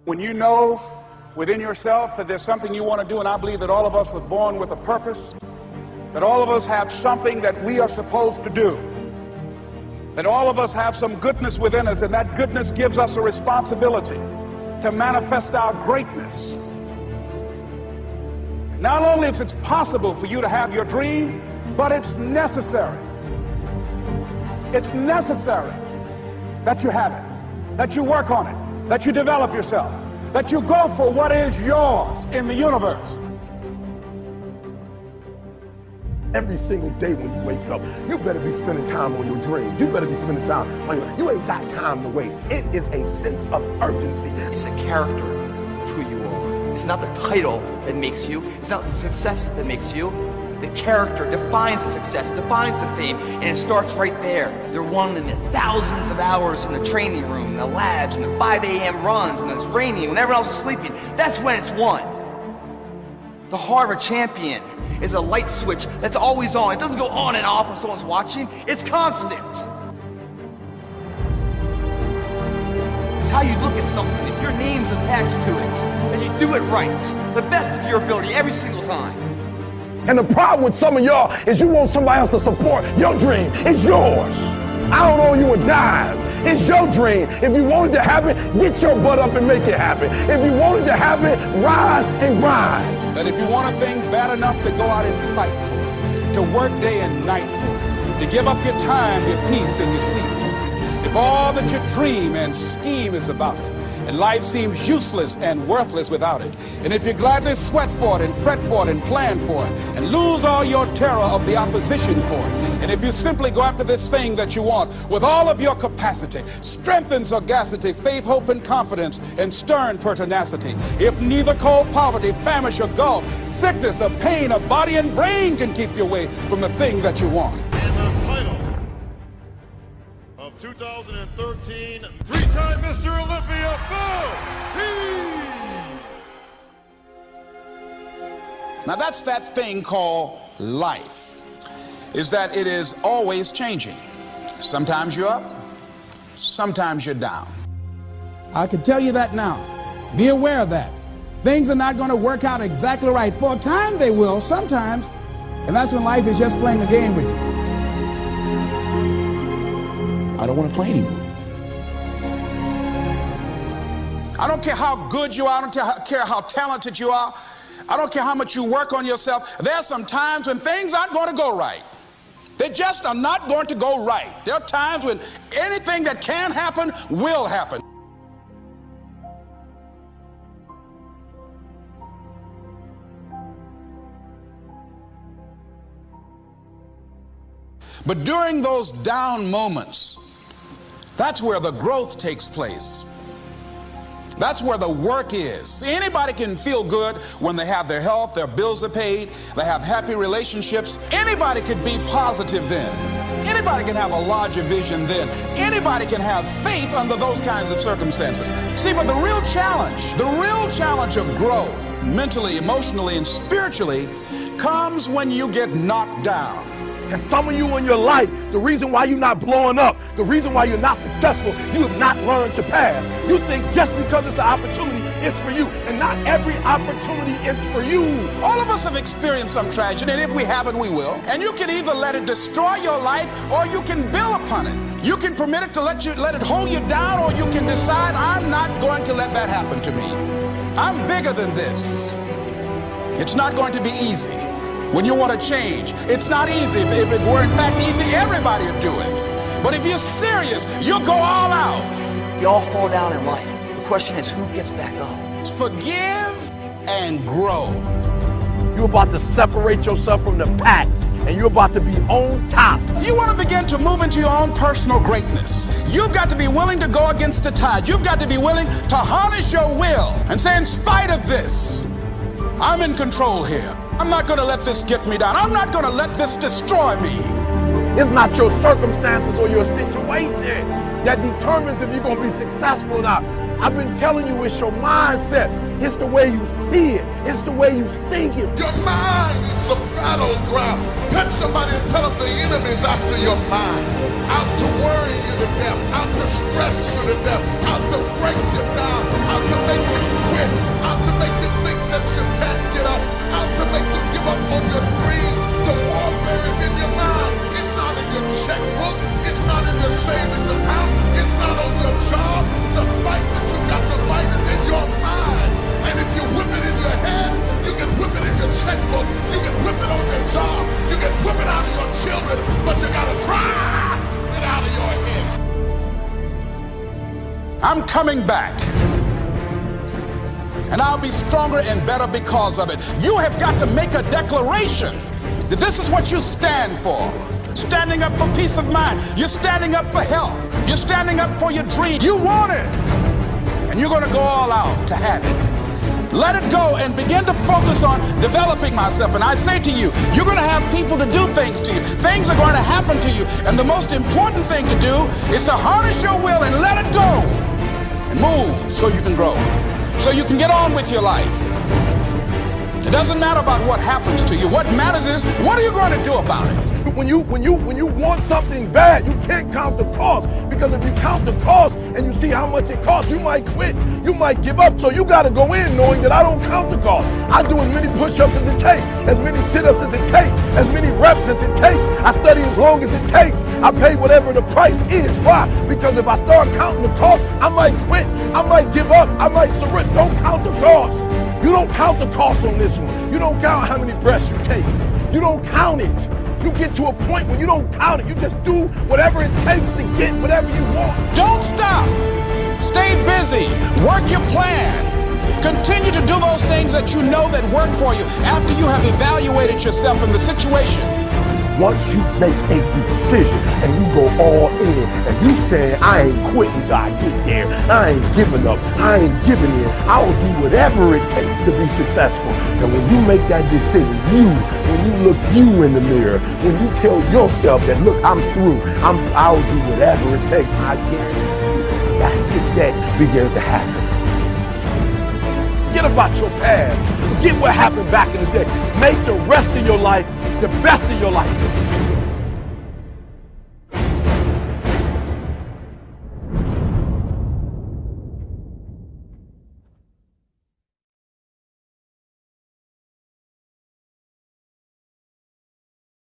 When you know within yourself that there's something you want to do, and I believe that all of us were born with a purpose, that all of us have something that we are supposed to do, that all of us have some goodness within us, and that goodness gives us a responsibility to manifest our greatness. Not only is it possible for you to have your dream, but it's necessary. It's necessary that you have it, that you work on it, that you develop yourself, that you go for what is yours in the universe. Every single day when you wake up, you better be spending time on your dreams. You better be spending time on you ain't got time to waste. It is a sense of urgency. It's a character of who you are. It's not the title that makes you. It's not the success that makes you. The character defines the success, defines the fame, and it starts right there. They're won in thousands of hours in the training room, in the labs, in the 5 a.m. runs, and it's raining, when everyone else is sleeping. That's when it's won. The heart of a champion is a light switch that's always on. It doesn't go on and off when someone's watching. It's constant. It's how you look at something. If your name's attached to it, and you do it right, the best of your ability every single time. And the problem with some of y'all is you want somebody else to support your dream. It's yours. I don't owe you a dime. It's your dream. If you want it to happen, get your butt up and make it happen. If you want it to happen, rise and grind. That if you want a thing bad enough to go out and fight for it, to work day and night for it, to give up your time, your peace, and your sleep for it, if all that you dream and scheme is about it, and life seems useless and worthless without it, and if you gladly sweat for it and fret for it and plan for it and lose all your terror of the opposition for it, and if you simply go after this thing that you want with all of your capacity, strength and sagacity, faith, hope, and confidence, and stern pertinacity, if neither cold poverty, famish, or gulf, sickness, or pain, or body and brain can keep you away from the thing that you want. And the title of 2013, three-time Mr. Olympia, Now that's that thing called life, is that it is always changing. Sometimes you're up, sometimes you're down. I can tell you that now. Be aware of that. Things are not going to work out exactly right. For a time they will, sometimes, and that's when life is just playing a game with you. I don't want to play anymore. I don't care how good you are, I don't care how talented you are, I don't care how much you work on yourself. There are some times when things aren't going to go right. They just are not going to go right. There are times when anything that can happen will happen. But during those down moments, that's where the growth takes place. That's where the work is. See, anybody can feel good when they have their health, their bills are paid, they have happy relationships. Anybody can be positive then. Anybody can have a larger vision then. Anybody can have faith under those kinds of circumstances. See, but the real challenge of growth, mentally, emotionally, and spiritually, comes when you get knocked down. And some of you in your life, the reason why you're not blowing up, the reason why you're not successful, you have not learned to pass. You think just because it's an opportunity, it's for you. And not every opportunity is for you. All of us have experienced some tragedy, and if we haven't, we will. And you can either let it destroy your life, or you can build upon it. You can permit it to let it hold you down, or you can decide, I'm not going to let that happen to me. I'm bigger than this. It's not going to be easy. When you want to change, it's not easy. If it were in fact easy, everybody would do it. But if you're serious, you'll go all out. You all fall down in life. The question is, who gets back up? Forgive and grow. You're about to separate yourself from the pack, and you're about to be on top. If you want to begin to move into your own personal greatness, you've got to be willing to go against the tide. You've got to be willing to harness your will and say, in spite of this, I'm in control here. I'm not going to let this get me down. I'm not going to let this destroy me. It's not your circumstances or your situation that determines if you're going to be successful or not. I've been telling you, it's your mindset. It's the way you see it. It's the way you think it. Your mind is the battleground. Touch somebody and tell them the enemy's after your mind. Out to worry you to death. Out to stress you to death. Out to break you down. Out to make you coming back. And I'll be stronger and better because of it. You have got to make a declaration that this is what you stand for. Standing up for peace of mind. You're standing up for health. You're standing up for your dream. You want it. And you're going to go all out to have it. Let it go and begin to focus on developing myself. And I say to you, you're going to have people to do things to you. Things are going to happen to you. And the most important thing to do is to harness your will and let it go. And move so you can grow. So you can get on with your life. It doesn't matter about what happens to you. What matters is, what are you going to do about it? When you want something bad, you can't count the cost. Because if you count the cost and you see how much it costs, you might quit. You might give up. So you got to go in knowing that I don't count the cost. I do as many push-ups as it takes, as many sit-ups as it takes, as many reps as it takes. I study as long as it takes. I pay whatever the price is. Why? Because if I start counting the cost, I might quit. I might give up. I might surrender. Don't count the cost. You don't count the cost on this one. You don't count how many breaths you take. You don't count it. You get to a point when you don't count it. You just do whatever it takes to get whatever you want. Don't stop. Stay busy. Work your plan. Continue to do those things that you know that work for you after you have evaluated yourself in the situation. Once you make a decision and you go all in and you say, I ain't quitting till I get there. I ain't giving up. I ain't giving in. I will do whatever it takes to be successful. And when you make that decision, when you look you in the mirror, when you tell yourself that, look, I'm through. I'll do whatever it takes. I guarantee you, that's the day begins to happen. Forget about your past. Forget what happened back in the day. Make the rest of your life the best of your life.